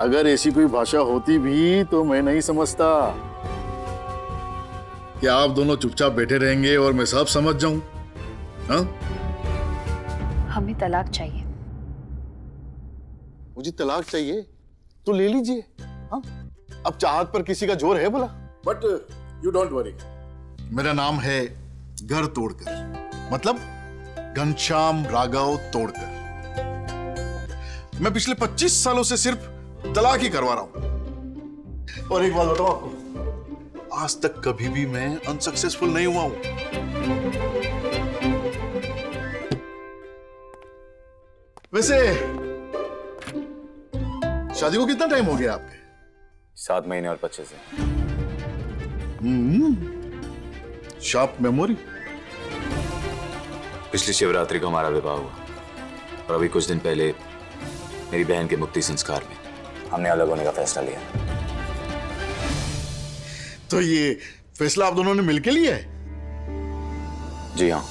अगर ऐसी कोई भाषा होती भी तो मैं नहीं समझता। क्या आप दोनों चुपचाप बैठे रहेंगे और मैं सब समझ जाऊं? हाँ? हमें तलाक चाहिए। मुझे तलाक चाहिए तो ले लीजिए। हाँ? अब चाहत पर किसी का जोर है भला? But you don't worry. मेरा नाम है घर तोड़कर, मतलब घनश्याम राघव तोड़कर। मैं पिछले 25 सालों से सिर्फ तलाक ही करवा रहा हूं। और एक बात बताऊं आपको, आज तक कभी भी मैं अनसक्सेसफुल नहीं हुआ हूं। वैसे शादी को कितना टाइम हो गया आपके? 7 महीने और 25 दिन। Sharp memory. पिछली शिवरात्रि को हमारा विवाह हुआ और अभी कुछ दिन पहले मेरी बहन के मुक्ति संस्कार में हमने अलग होने का फैसला लिया। तो ये फैसला आप दोनों ने मिलकर लिया है? जी हाँ।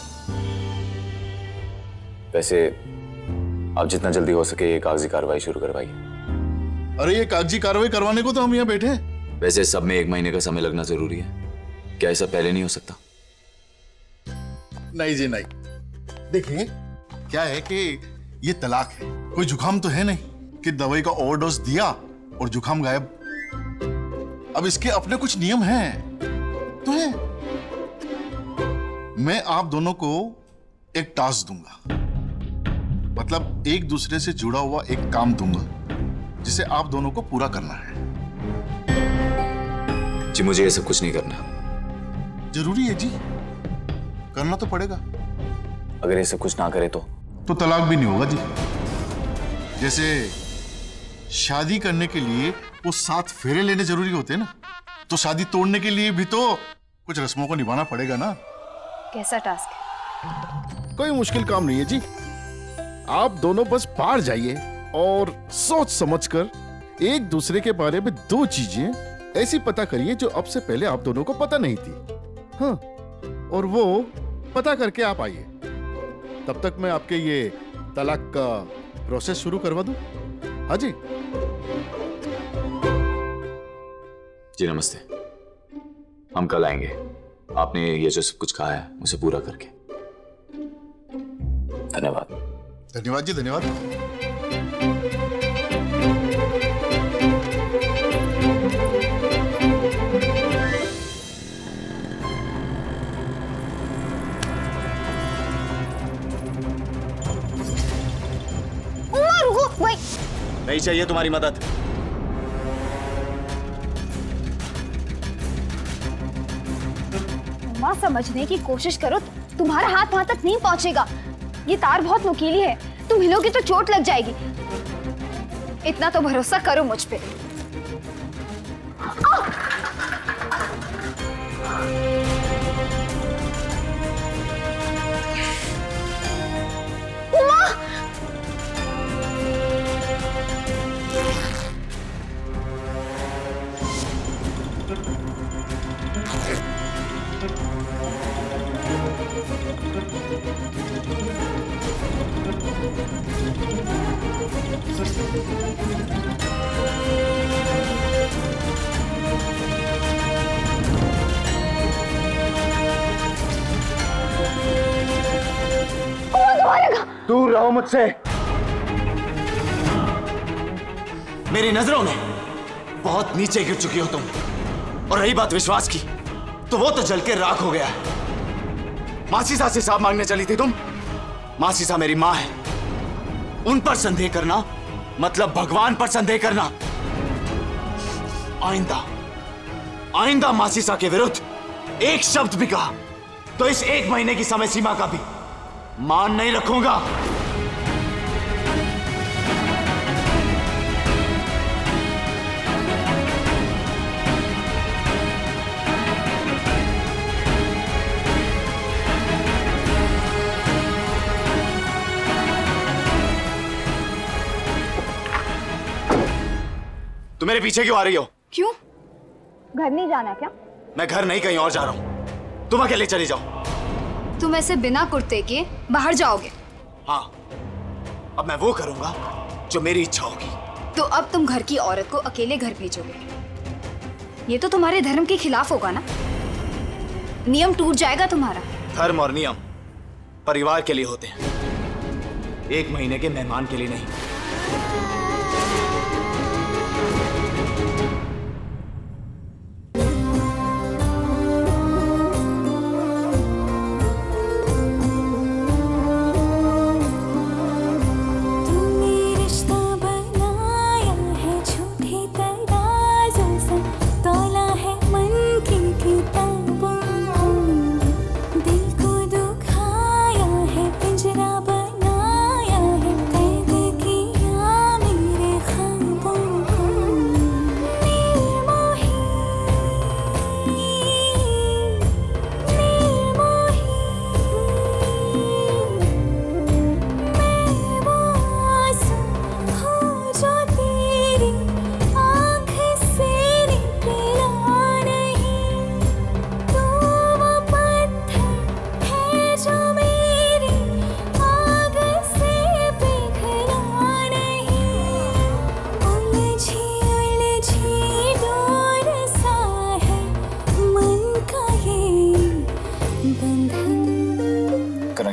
वैसे आप जितना जल्दी हो सके ये कागजी कार्रवाई शुरू करवाइए। अरे ये कागजी कार्रवाई करवाने को तो हम यहाँ बैठे हैं। वैसे सब में 1 महीने का समय लगना जरूरी है, क्या ऐसा पहले नहीं हो सकता? नहीं जी नहीं। देखिए क्या है कि ये तलाक है, कोई जुकाम तो है नहीं कि दवाई का ओवरडोज दिया और जुकाम गायब। अब इसके अपने कुछ नियम हैं तो है। मैं आप दोनों को एक टास्क दूंगा, मतलब एक दूसरे से जुड़ा हुआ एक काम दूंगा जिसे आप दोनों को पूरा करना है। जी मुझे ये सब कुछ नहीं करना। जरूरी है जी, करना तो पड़ेगा। अगर ये सब कुछ ना करे तो तलाक भी नहीं होगा जी। जैसे शादी करने के लिए वो 7 फेरे लेने जरूरी होते हैं ना, तो शादी तोड़ने के लिए भी तो कुछ रस्मों को निभाना पड़ेगा ना। कैसा टास्क है? कोई मुश्किल काम नहीं है जी। आप दोनों बस बाहर जाइए और सोच समझकर एक दूसरे के बारे में 2 चीजें ऐसी पता करिए जो अब से पहले आप दोनों को पता नहीं थी। हाँ, और वो पता करके आप आइए। तब तक मैं आपके ये तलाक का प्रोसेस शुरू करवा दूं। हाँ जी। जी नमस्ते। हम कल आएंगे, आपने ये जो सब कुछ कहा है उसे पूरा करके। धन्यवाद। धन्यवाद जी, धन्यवाद। नहीं चाहिए तुम्हारी मदद। माँ समझने की कोशिश करो, तुम्हारा हाथ वहां तक नहीं पहुंचेगा। ये तार बहुत नुकीली है, तुम हिलोगे तो चोट लग जाएगी। इतना तो भरोसा करो मुझ पे। दूर रहो मुझसे। मेरी नजरों में बहुत नीचे गिर चुकी हो तुम। और रही बात विश्वास की, तो वो तो जल के राख हो गया है। मासीसा से हिसाब मांगने चली थी तुम। मासीसा मेरी माँ है, उन पर संदेह करना मतलब भगवान पर संदेह करना। आइंदा मासीसा के विरुद्ध एक शब्द भी कहा तो इस 1 महीने की समय सीमा का भी मान नहीं रखूंगा। तुम मेरे पीछे क्यों आ रही हो? क्यों? घर नहीं जाना क्या? मैं घर नहीं, कहीं और जा रहा हूं। तुम अकेले चली जाओ। तुम ऐसे बिना कुर्ते के बाहर जाओगे? हाँ, अब मैं वो करूंगा जो मेरी इच्छा होगी, तो अब तुम घर की औरत को अकेले घर भेजोगे? ये तो तुम्हारे धर्म के खिलाफ होगा ना? नियम टूट जाएगा तुम्हारा। धर्म और नियम परिवार के लिए होते हैं, एक महीने के मेहमान के लिए नहीं।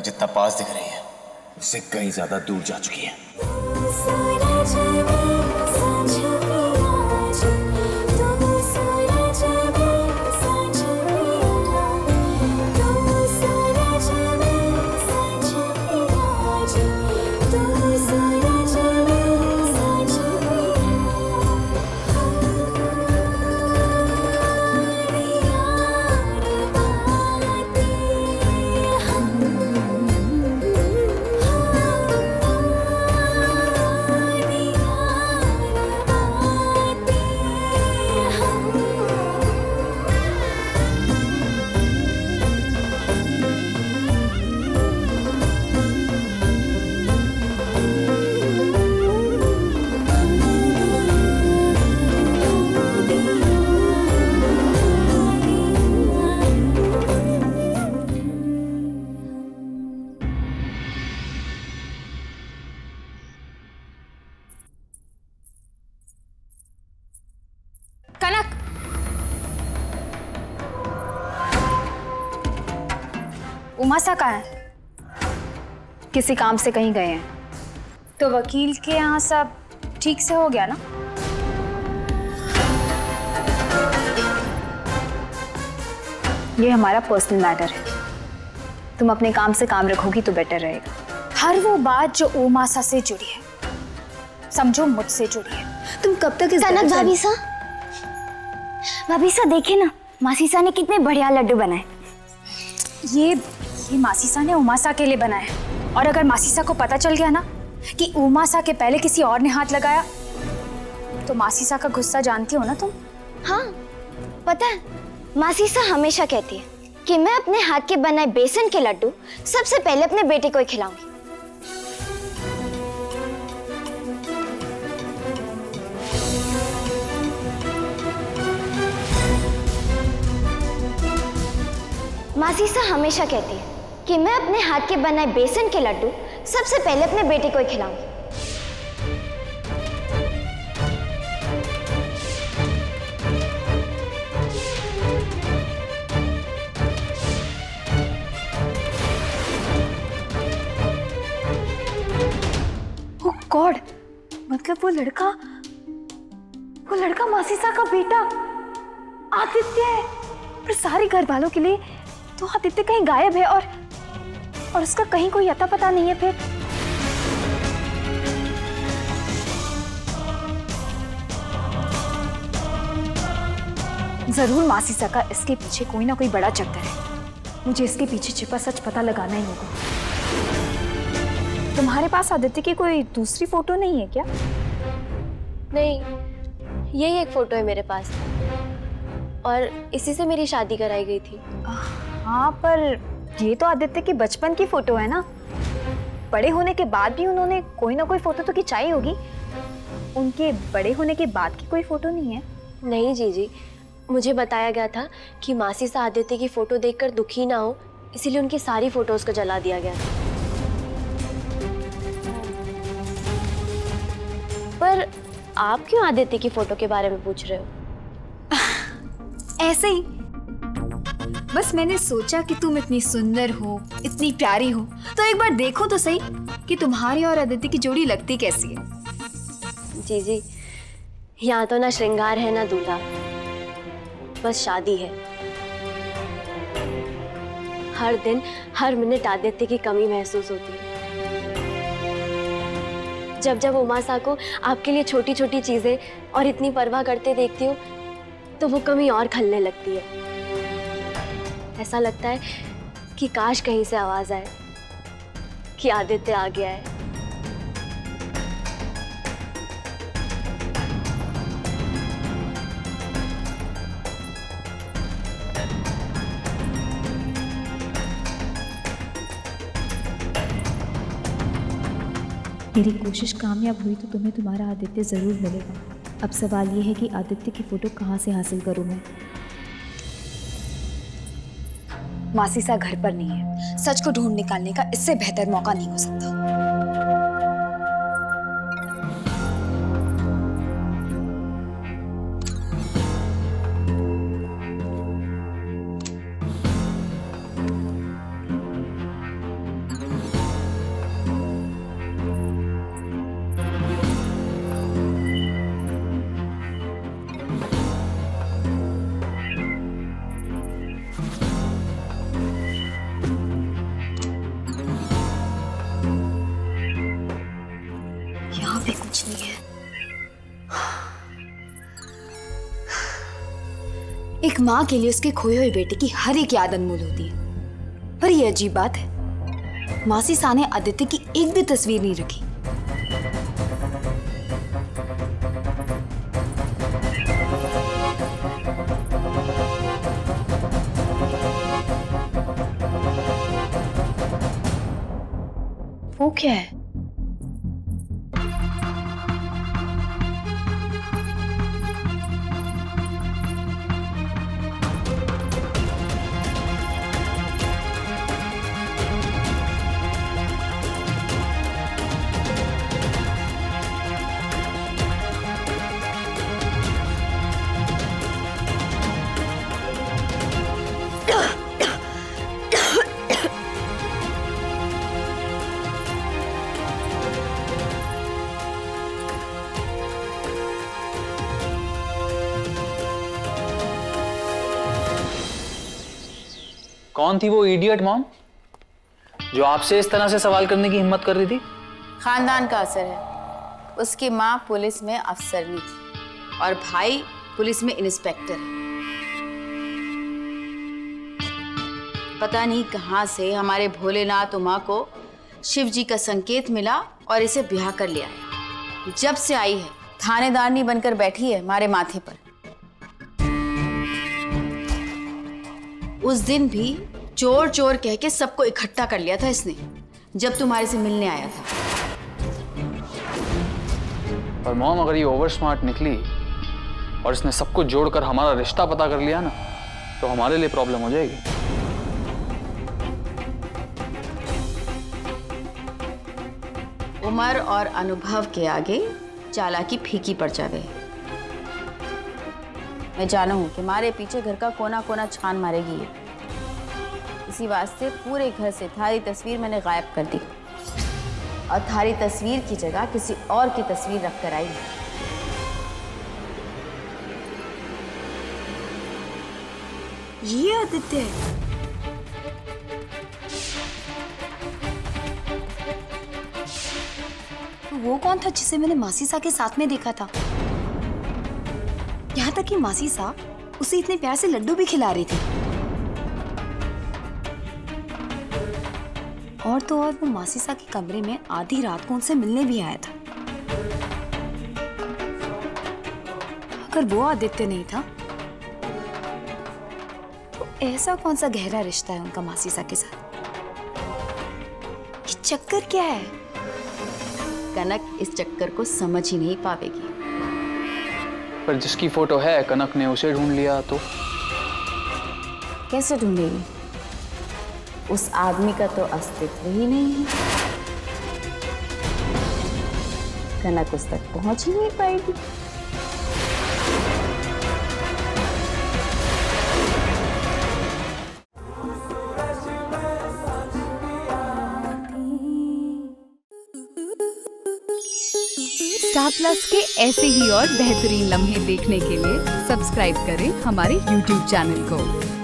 जितना पास दिख रही है उससे कहीं ज्यादा दूर जा चुकी है। कनक, उमासा कहाँ है? किसी काम से कहीं गए हैं? तो वकील के यहाँ सब ठीक से हो गया ना? ये हमारा पर्सनल मैटर है, तुम अपने काम से काम रखोगी तो बेटर रहेगा। हर वो बात जो उमासा से जुड़ी है, समझो मुझसे जुड़ी है। तुम कब तक इस कनक भाभीसा देखिए ना, मासीसा ने कितने बढ़िया लड्डू बनाए। ये मासीसा ने उमासा के लिए बनाए, और अगर मासीसा को पता चल गया ना कि उमासा के पहले किसी और ने हाथ लगाया तो मासीसा का गुस्सा जानती हो ना तुम? हाँ पता है, मासीसा हमेशा कहती है कि मैं अपने हाथ के बनाए बेसन के लड्डू सबसे पहले अपने बेटे को ही खिलाऊंगी। मासीसा हमेशा कहती है कि मैं अपने हाथ के बनाए बेसन के लड्डू सबसे पहले अपने बेटे को ही खिलाऊंगी। ओह गॉड, मतलब वो लड़का मासीसा का बेटा आदित्य है। पर सारे घर वालों के लिए तो आदित्य कहीं गायब है, और उसका कहीं कोई अता पता नहीं है। फिर जरूर मासीसा का इसके पीछे कोई ना कोई बड़ा चक्कर है। मुझे इसके पीछे छिपा सच पता लगाना ही होगा। तुम्हारे पास आदित्य की कोई दूसरी फोटो नहीं है क्या? नहीं, यही एक फोटो है मेरे पास, और इसी से मेरी शादी कराई गई थी। हाँ, पर ये तो आदित्य की बचपन की फोटो है ना। बड़े होने के बाद भी उन्होंने कोई ना कोई फोटो तो खिंचाई होगी। उनके बड़े होने के बाद की कोई फोटो नहीं है? नहीं जीजी, मुझे बताया गया था कि मासीसा आदित्य की फोटो देखकर दुखी ना हो, इसीलिए उनकी सारी फोटोज को जला दिया गया। पर आप क्यों आदित्य की फोटो के बारे में पूछ रहे हो? ऐसे ही, बस मैंने सोचा कि तुम इतनी सुंदर हो, इतनी प्यारी हो, तो एक बार देखो तो सही कि तुम्हारी और आदित्य की जोड़ी लगती कैसी है। जी, यहाँ तो ना श्रृंगार है ना दूल्हा, बस शादी है। हर दिन हर मिनट आदित्य की कमी महसूस होती है। जब जब उमासा को आपके लिए छोटी छोटी चीजें और इतनी परवाह करते देखती हूँ तो वो कमी और खलने लगती है। ऐसा लगता है कि काश कहीं से आवाज आए कि आदित्य आ गया है। मेरी कोशिश कामयाब हुई तो तुम्हें तुम्हारा आदित्य ज़रूर मिलेगा। अब सवाल ये है कि आदित्य की फ़ोटो कहाँ से हासिल करूँ मैं। मासीसा घर पर नहीं है। सच को ढूंढ निकालने का इससे बेहतर मौका नहीं हो सकता। कुछ नहीं है। एक माँ के लिए उसके खोए हुए बेटे की हर एक याद अनमोल होती है, पर यह अजीब बात है, मासीसा ने आदित्य की एक भी तस्वीर नहीं रखी। वो क्या है? कौन थी वो इडियट मॉम जो आपसे इस तरह से सवाल करने की हिम्मत कर रही थी? खानदान का असर है। उसकी माँ पुलिस में अफसरनी थी और भाई पुलिस में इंस्पेक्टर है। पता नहीं कहां से हमारे भोलेनाथ उमा को शिव जी का संकेत मिला और इसे ब्याह कर लिया है। जब से आई है थानेदारनी बनकर बैठी है हमारे माथे पर। उस दिन भी चोर चोर कह के सबको इकट्ठा कर लिया था इसने, जब तुम्हारे से मिलने आया था। और मॉम अगर ये ओवर स्मार्ट निकली और इसने सबको जोड़कर हमारा रिश्ता पता कर लिया ना, तो हमारे लिए प्रॉब्लम हो जाएगी। उम्र और अनुभव के आगे चालाकी फीकी पड़ जावे। मैं जाना हूं कि हमारे पीछे घर का कोना कोना छान मारेगी ये। इसी वास्ते पूरे घर से थारी तस्वीर मैंने गायब कर दी और थारी तस्वीर की जगह किसी और की तस्वीर रख कर आई। ये आदित्य है। तो वो कौन था जिसे मैंने मासीसा के साथ में देखा था? यहाँ तक कि मासीसा उसे इतने प्यार से लड्डू भी खिला रही थी। और तो और वो मासीसा के कमरे में आधी रात को उनसे मिलने भी आया था। अगर वो आदित्य नहीं था तो ऐसा कौन सा गहरा रिश्ता है उनका मासीसा के साथ? ये चक्कर क्या है? कनक इस चक्कर को समझ ही नहीं पावेगी। पर जिसकी फोटो है कनक ने उसे ढूंढ लिया तो कैसे ढूंढेगी? उस आदमी का तो अस्तित्व ही नहीं है। कनक उस तक पहुंच ही नहीं पाएगी। स्टार प्लस के ऐसे ही और बेहतरीन लम्हे देखने के लिए सब्सक्राइब करें हमारे YouTube चैनल को।